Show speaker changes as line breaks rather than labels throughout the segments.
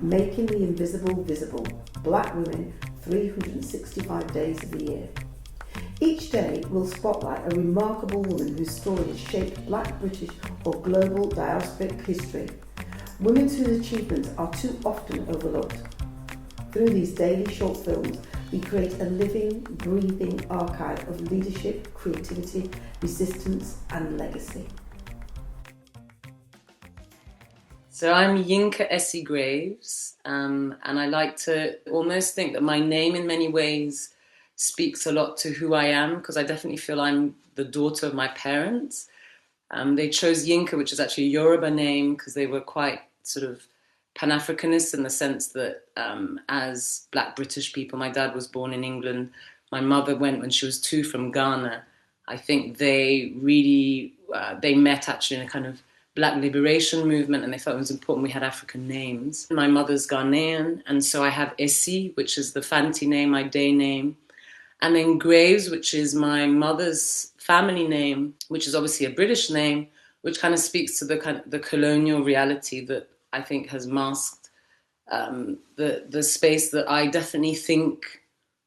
making the invisible visible, black women 365 days of the year. Each day will spotlight a remarkable woman whose story has shaped black, British or global diasporic history. Women whose achievements are too often overlooked. Through these daily short films, we create a living, breathing archive of leadership, creativity, resistance and legacy.
So I'm Yinka Esi Graves, and I like to almost think that my name in many ways speaks a lot to who I am, because I definitely feel I'm the daughter of my parents. They chose Yinka, which is actually a Yoruba name, because they were quite sort of Pan-Africanist in the sense that as Black British people, my dad was born in England, my mother went when she was 2 from Ghana. I think they really, they met actually in a kind of Black liberation movement, and they felt it was important we had African names. My mother's Ghanaian, and so I have Esi, which is the fancy name, my day name, and then Graves, which is my mother's family name, which is obviously a British name, which kind of speaks to the kind of the colonial reality that I think has masked the space that I definitely think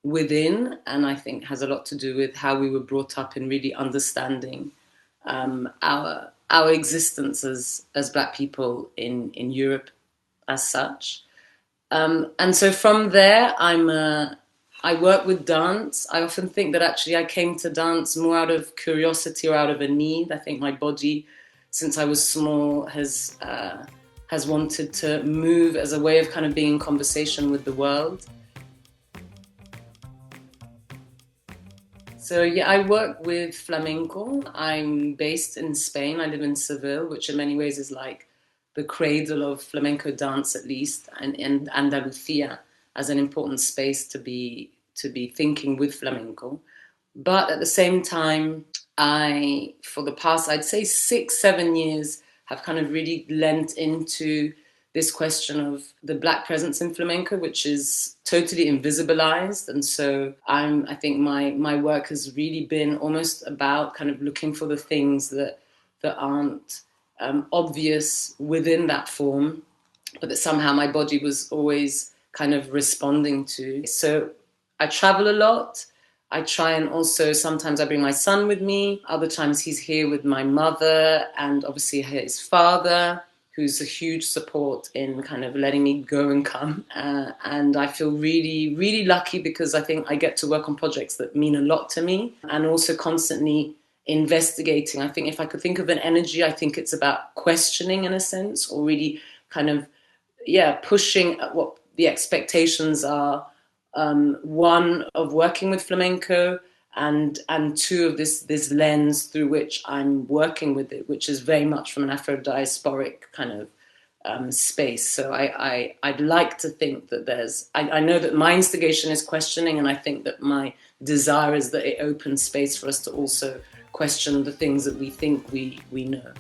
within, and I think has a lot to do with how we were brought up in really understanding our existence as Black people in Europe as such. And so from there, I work with dance. I often think that actually I came to dance more out of curiosity or out of a need. I think my body, since I was small, has wanted to move as a way of kind of being in conversation with the world. So yeah, I work with flamenco. I'm based in Spain. I live in Seville, which in many ways is like the cradle of flamenco dance, at least, and Andalusia as an important space to be thinking with flamenco. But at the same time, I, for the past, I'd say 6-7 years, have kind of really lent into this question of the Black presence in flamenco, which is totally invisibilized. And so I think my work has really been almost about kind of looking for the things that aren't obvious within that form, but that somehow my body was always kind of responding to. So I travel a lot. I try, and also sometimes I bring my son with me. Other times he's here with my mother and obviously his father, who's a huge support in kind of letting me go and come. And I feel really, really lucky because I think I get to work on projects that mean a lot to me, and also constantly investigating. I think if I could think of an energy, I think it's about questioning in a sense, or really kind of, pushing at what the expectations are. One, of working with flamenco, and two, of this lens through which I'm working with it, which is very much from an Afro-diasporic kind of space. So I'd like to think that I know that my instigation is questioning, and I think that my desire is that it opens space for us to also question the things that we think we know.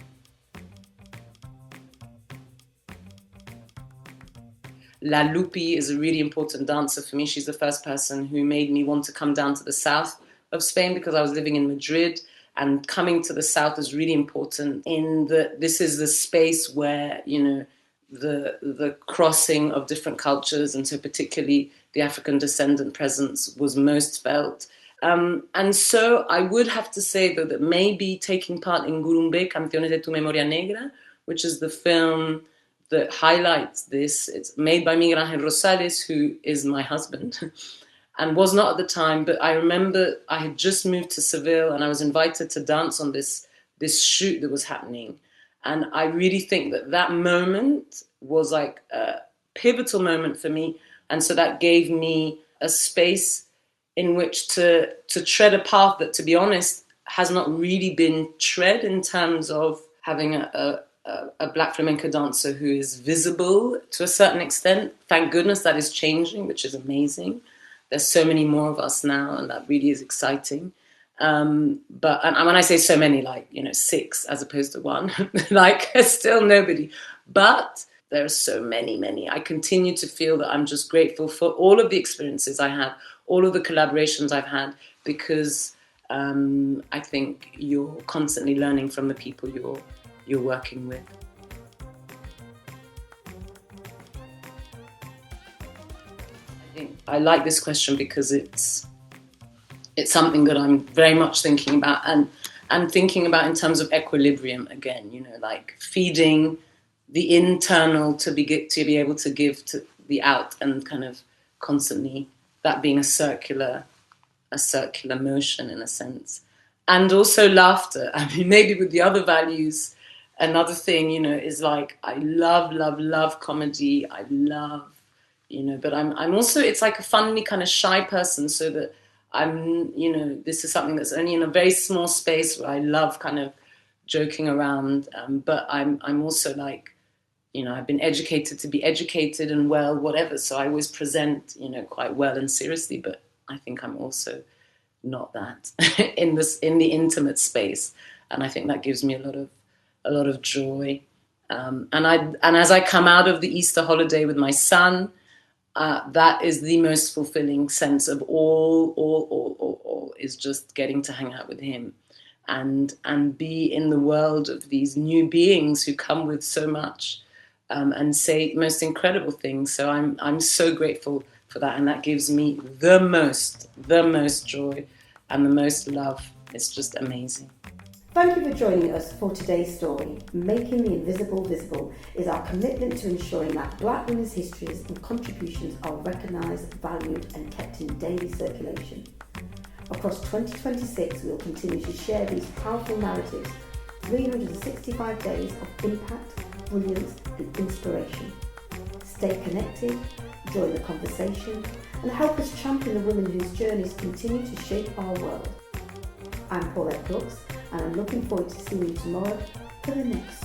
La Lupi is a really important dancer for me. She's the first person who made me want to come down to the south of Spain, because I was living in Madrid, and coming to the south is really important in that this is the space where, the crossing of different cultures, and so particularly the African descendant presence was most felt. And so I would have to say, though, that maybe taking part in Gurumbe, Canciones de tu Memoria Negra, which is the film that highlights this. It's made by Miguel Ángel Rosales, who is my husband, and was not at the time, but I remember I had just moved to Seville and I was invited to dance on this shoot that was happening. And I really think that moment was like a pivotal moment for me. And so that gave me a space in which to tread a path that, to be honest, has not really been tread in terms of having a Black flamenco dancer who is visible to a certain extent. Thank goodness that is changing, which is amazing. There's so many more of us now, and that really is exciting. But when I say so many, like, 6 as opposed to 1, like, still nobody. But there are so many. I continue to feel that I'm just grateful for all of the experiences I have, all of the collaborations I've had, because I think you're constantly learning from the people you're working with. think I like this question because it's something that I'm very much thinking about and thinking about in terms of equilibrium again, you know, like feeding the internal to be able to give to the out, and kind of constantly that being a circular motion in a sense. And also laughter. I mean, maybe with the other values, another thing, you know, is like I love comedy. I love, you know, but I'm also, it's like a funny kind of shy person, so that I'm, you know, this is something that's only in a very small space where I love kind of joking around. But I'm also like, you know, I've been educated to be educated and well, whatever. So I always present, you know, quite well and seriously, but I think I'm also not that in the intimate space. And I think that gives me a lot of joy. And as I come out of the Easter holiday with my son, that is the most fulfilling sense of all is just getting to hang out with him and be in the world of these new beings who come with so much and say most incredible things. So I'm so grateful for that, and that gives me the most joy and the most love. It's just amazing.
Thank you for joining us for today's story. Making the Invisible Visible is our commitment to ensuring that Black women's histories and contributions are recognised, valued and kept in daily circulation. Across 2026, we will continue to share these powerful narratives, 365 days of impact, brilliance and inspiration. Stay connected, join the conversation and help us champion the women whose journeys continue to shape our world. I'm Paulette Brooks, and I'm looking forward to seeing you tomorrow for the next